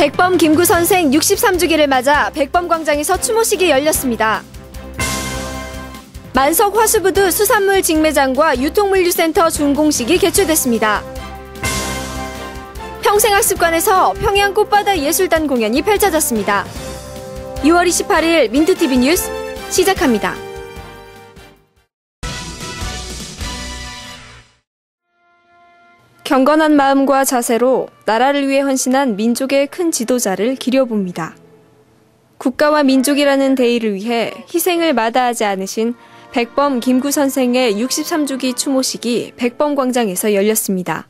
백범 김구 선생 63주기를 맞아 백범광장에서 추모식이 열렸습니다. 만석 화수부두 수산물 직매장과 유통물류센터 준공식이 개최됐습니다. 평생학습관에서 평양 꽃바다 예술단 공연이 펼쳐졌습니다. 6월 28일 민트TV 뉴스 시작합니다. 경건한 마음과 자세로 나라를 위해 헌신한 민족의 큰 지도자를 기려봅니다. 국가와 민족이라는 대의를 위해 희생을 마다하지 않으신 백범 김구 선생의 63주기 추모식이 백범광장에서 열렸습니다.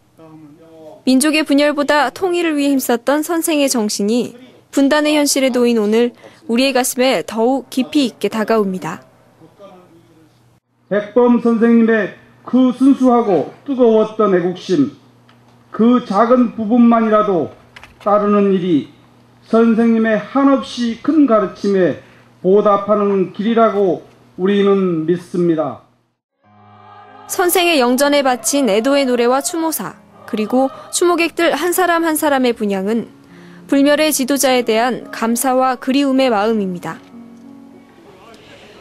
민족의 분열보다 통일을 위해 힘썼던 선생의 정신이 분단의 현실에 놓인 오늘 우리의 가슴에 더욱 깊이 있게 다가옵니다. 백범 선생님의 그 순수하고 뜨거웠던 애국심, 그 작은 부분만이라도 따르는 일이 선생님의 한없이 큰 가르침에 보답하는 길이라고 우리는 믿습니다. 선생의 영전에 바친 애도의 노래와 추모사, 그리고 추모객들 한 사람 한 사람의 분향은 불멸의 지도자에 대한 감사와 그리움의 마음입니다.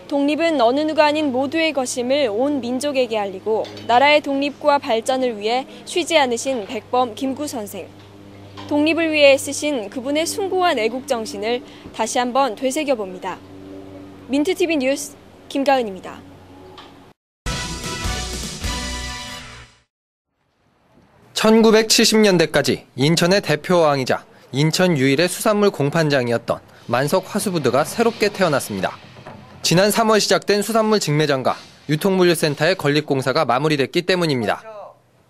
독립은 어느 누가 아닌 모두의 것임을 온 민족에게 알리고 나라의 독립과 발전을 위해 쉬지 않으신 백범 김구 선생. 독립을 위해 애쓰신 그분의 숭고한 애국정신을 다시 한번 되새겨봅니다. 민트TV 뉴스 김가은입니다. (1970년대까지) 인천의 대표어항이자 인천 유일의 수산물 공판장이었던 만석 화수부두가 새롭게 태어났습니다. 지난 3월 시작된 수산물 직매장과 유통물류센터의 건립공사가 마무리됐기 때문입니다.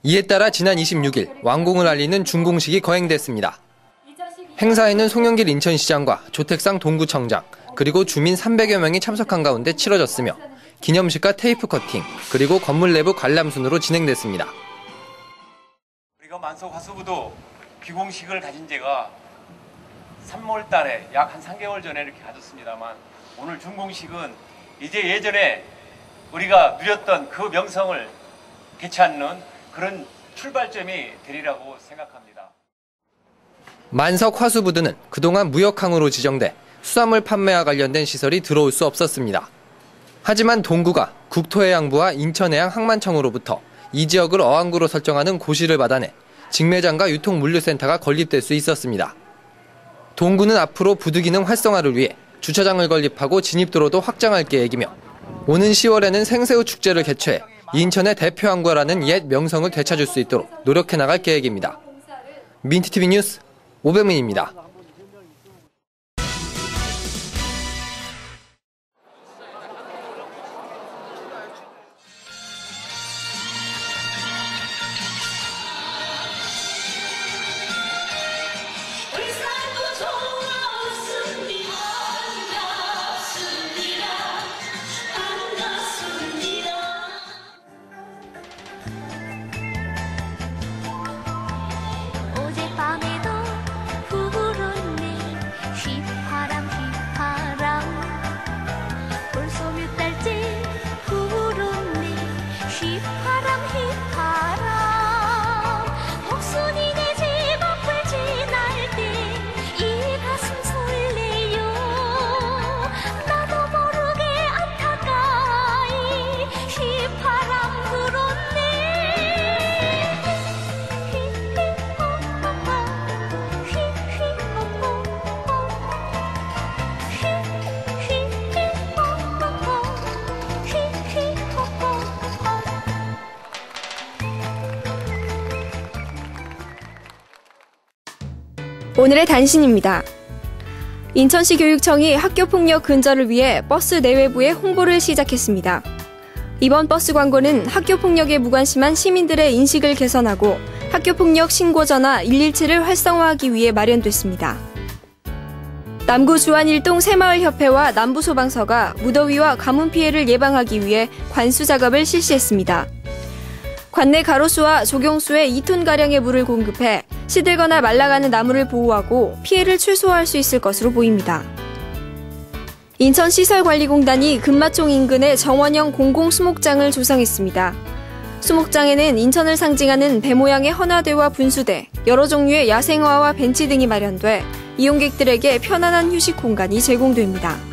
이에 따라 지난 26일 완공을 알리는 준공식이 거행됐습니다. 행사에는 송영길 인천시장과 조택상 동구청장, 그리고 주민 300여 명이 참석한 가운데 치러졌으며 기념식과 테이프 커팅, 그리고 건물 내부 관람순으로 진행됐습니다. 우리가 만석 화수부두 비공식을 가진 지가 3월 달에 약 한 3개월 전에 이렇게 가졌습니다만 오늘 준공식은 이제 예전에 우리가 누렸던 그 명성을 되찾는 그런 출발점이 되리라고 생각합니다. 만석 화수부두는 그동안 무역항으로 지정돼 수산물 판매와 관련된 시설이 들어올 수 없었습니다. 하지만 동구가 국토해양부와 인천해양 항만청으로부터 이 지역을 어항구로 설정하는 고시를 받아내 직매장과 유통물류센터가 건립될 수 있었습니다. 동구는 앞으로 부두 기능 활성화를 위해 주차장을 건립하고 진입도로도 확장할 계획이며 오는 10월에는 생새우 축제를 개최해 인천의 대표 항구라는 옛 명성을 되찾을 수 있도록 노력해 나갈 계획입니다. 민트TV 뉴스 오병민입니다. 어젯밤에도 불었네 휘파람 휘파람 벌써 몇 달째 불었네 휘파람 휘파람 복순이네 집 앞을 지날 때 이 가슴 설레요 나도 모르게 안타까이 휘파람 불었네 오늘의 단신입니다. 인천시 교육청이 학교폭력 근절을 위해 버스 내외부에 홍보를 시작했습니다. 이번 버스 광고는 학교폭력에 무관심한 시민들의 인식을 개선하고 학교폭력 신고 전화 117을 활성화하기 위해 마련됐습니다. 남구 주안일동 새마을협회와 남부소방서가 무더위와 가뭄 피해를 예방하기 위해 관수 작업을 실시했습니다. 관내 가로수와 조경수에 2톤가량의 물을 공급해 시들거나 말라가는 나무를 보호하고 피해를 최소화할 수 있을 것으로 보입니다. 인천시설관리공단이 금마총 인근에 정원형 공공수목장을 조성했습니다. 수목장에는 인천을 상징하는 배 모양의 헌화대와 분수대, 여러 종류의 야생화와 벤치 등이 마련돼 이용객들에게 편안한 휴식 공간이 제공됩니다.